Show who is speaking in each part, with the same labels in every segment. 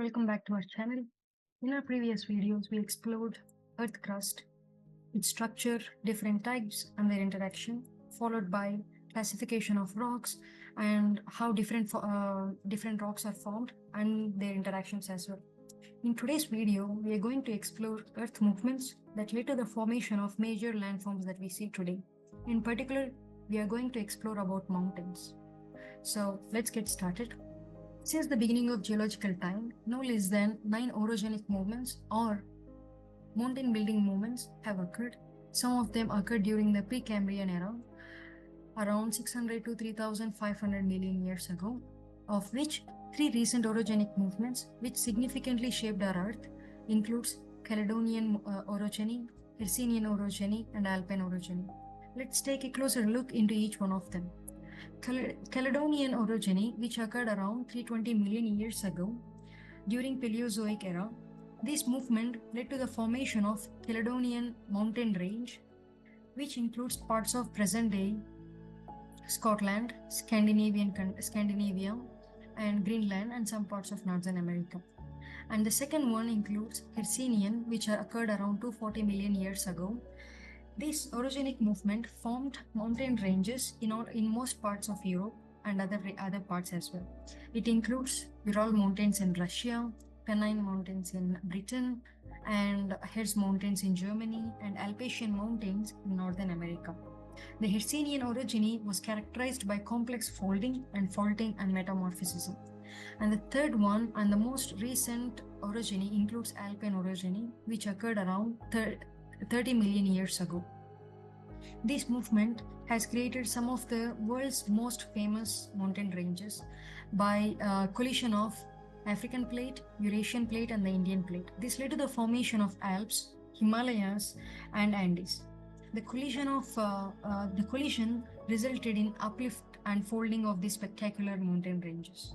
Speaker 1: Welcome back to our channel. In our previous videos, we explored Earth crust, its structure, different types and their interaction, followed by classification of rocks and how different rocks are formed and their interactions as well. In today's video, we are going to explore Earth movements that led to the formation of major landforms that we see today. In particular, we are going to explore about mountains. So let's get started. Since the beginning of geological time, no less than 9 orogenic movements or mountain building movements have occurred. Some of them occurred during the Precambrian era, around 600 to 3500 million years ago, of which 3 recent orogenic movements which significantly shaped our Earth includes Caledonian orogeny, Hercynian orogeny and Alpine orogeny. Let's take a closer look into each one of them. Caledonian orogeny, which occurred around 320 million years ago during Paleozoic era. This movement led to the formation of Caledonian mountain range, which includes parts of present-day Scotland, Scandinavia, and Greenland, and some parts of Northern America. And the second one includes Hercynian, which occurred around 240 million years ago. This orogenic movement formed mountain ranges in most parts of Europe and other parts as well. It includes Ural Mountains in Russia, Pennine Mountains in Britain, and Harz Mountains in Germany, and Alpatian Mountains in Northern America. The Hercynian orogeny was characterized by complex folding and faulting and metamorphism. And the third one and the most recent orogeny includes Alpine orogeny, which occurred around 30 million years ago. This movement has created some of the world's most famous mountain ranges by collision of African plate, Eurasian plate and the Indian plate. This led to the formation of Alps, Himalayas and Andes. The collision resulted in uplift and folding of these spectacular mountain ranges.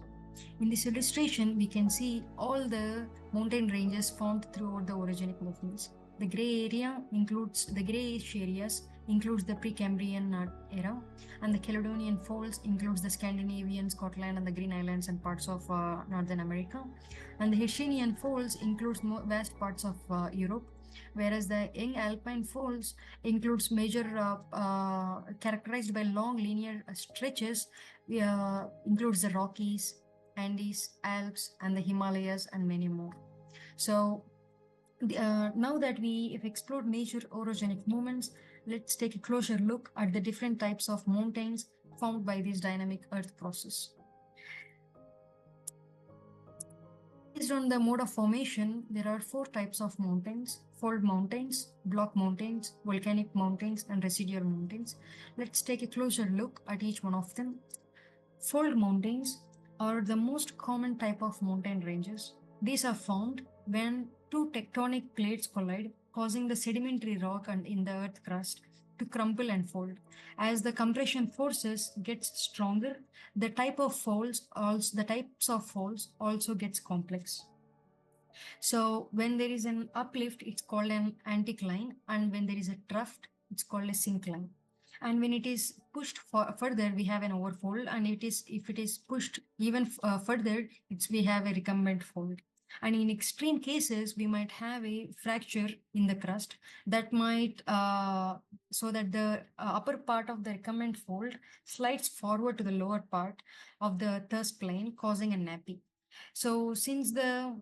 Speaker 1: In this illustration, we can see all the mountain ranges formed throughout the orogenic movements. The grayish areas includes the Precambrian era, and the Caledonian folds includes the Scandinavian, Scotland, and the Green Islands and parts of Northern America. And the Hercynian folds includes vast parts of Europe, whereas the young Alpine folds includes major characterized by long linear stretches, includes the Rockies, Andes, Alps, and the Himalayas, and many more. So now that we have explored major orogenic movements, let's take a closer look at the different types of mountains formed by this dynamic Earth process. Based on the mode of formation, there are 4 types of mountains: fold mountains, block mountains, volcanic mountains, and residual mountains. Let's take a closer look at each one of them. Fold mountains are the most common type of mountain ranges. These are formed when 2 tectonic plates collide, causing the sedimentary rock in the earth crust to crumple and fold. As the compression forces gets stronger, the types of folds also gets complex. So when there is an uplift, it's called an anticline, and when there is a trough, it's called a syncline. And when it is pushed further, we have an overfold, and if it is pushed even further, we have a recumbent fold. And in extreme cases, we might have a fracture in the crust that might, so that the upper part of the recumbent fold slides forward to the lower part of the thrust plane, causing a nappy. So since the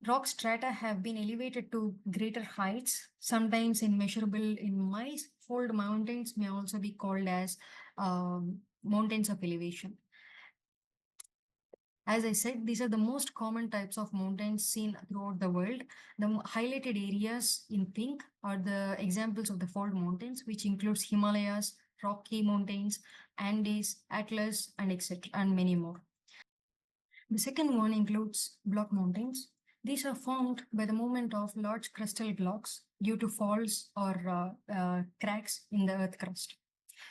Speaker 1: rock strata have been elevated to greater heights, sometimes immeasurable in miles, fold mountains may also be called as mountains of elevation. As I said, these are the most common types of mountains seen throughout the world. The highlighted areas in pink are the examples of the fold mountains, which includes Himalayas, Rocky Mountains, Andes, Atlas, and etc., and many more. The second one includes block mountains. These are formed by the movement of large crustal blocks due to faults or cracks in the earth crust.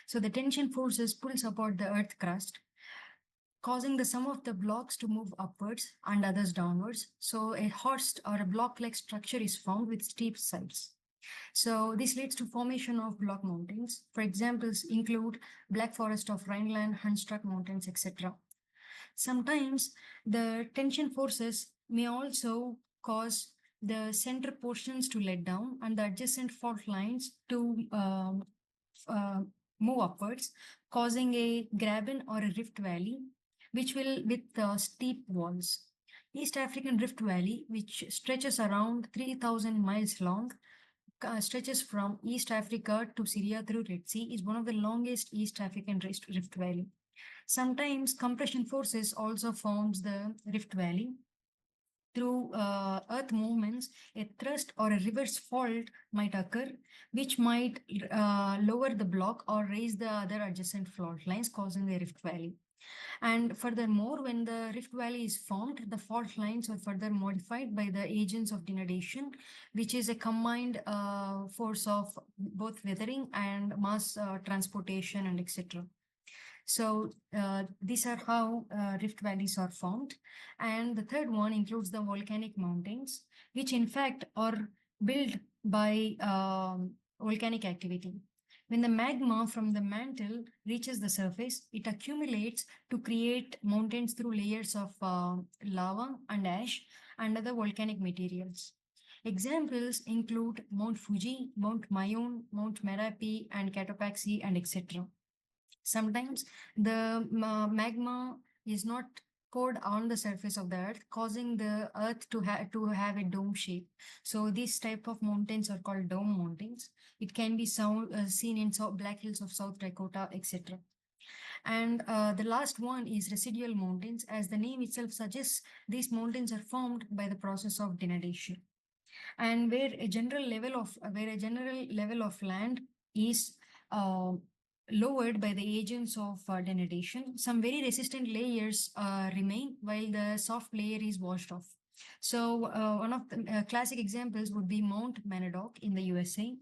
Speaker 1: So the tension forces pulls apart the earth crust, causing the sum of the blocks to move upwards and others downwards. So a horst or a block-like structure is formed with steep sides. So this leads to formation of block mountains. For examples include Black Forest of Rhineland, Hunchstruck Mountains, etc. Sometimes the tension forces may also cause the center portions to let down and the adjacent fault lines to uh, move upwards, causing a graben or a rift valley, which will with steep walls. East African Rift Valley, which stretches around 3,000 miles long, stretches from East Africa to Syria through Red Sea, is one of the longest East African Rift Valley. Sometimes compression forces also forms the Rift Valley. Through earth movements, a thrust or a reverse fault might occur, which might lower the block or raise the other adjacent fault lines, causing the Rift Valley. And furthermore, when the Rift Valley is formed, the fault lines are further modified by the agents of denudation, which is a combined force of both weathering and mass transportation and etc. So these are how rift valleys are formed. And the third one includes the volcanic mountains, which in fact are built by volcanic activity. When the magma from the mantle reaches the surface, it accumulates to create mountains through layers of lava and ash and other volcanic materials. Examples include Mount Fuji, Mount Mayon, Mount Merapi, and Cotopaxi, and etc. Sometimes the magma is not poured on the surface of the earth, causing the earth to have a dome shape. So these type of mountains are called dome mountains. It can be seen in Black Hills of South Dakota, etc. And the last one is residual mountains. As the name itself suggests, these mountains are formed by the process of denudation, and where a general level of land is uh, lowered by the agents of denudation, some very resistant layers remain while the soft layer is washed off. So one of the classic examples would be Mount Manadoc in the USA,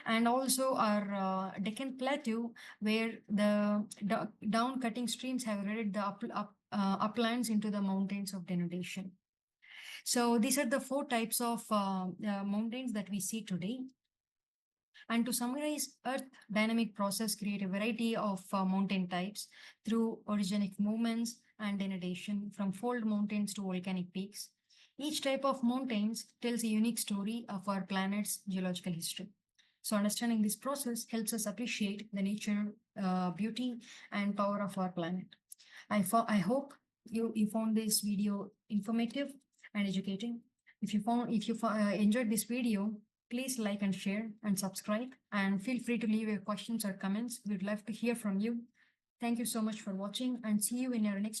Speaker 1: and also our Deccan Plateau, where the down cutting streams have eroded the uplands into the mountains of denudation. So these are the four types of mountains that we see today. And to summarize, Earth dynamic process create a variety of mountain types through orogenic movements and denudation from fold mountains to volcanic peaks. Each type of mountains tells a unique story of our planet's geological history. So understanding this process helps us appreciate the nature, beauty, and power of our planet. I hope you found this video informative and educating. If you enjoyed this video, please like and share and subscribe, and feel free to leave your questions or comments. We'd love to hear from you. Thank you so much for watching, and see you in our next video.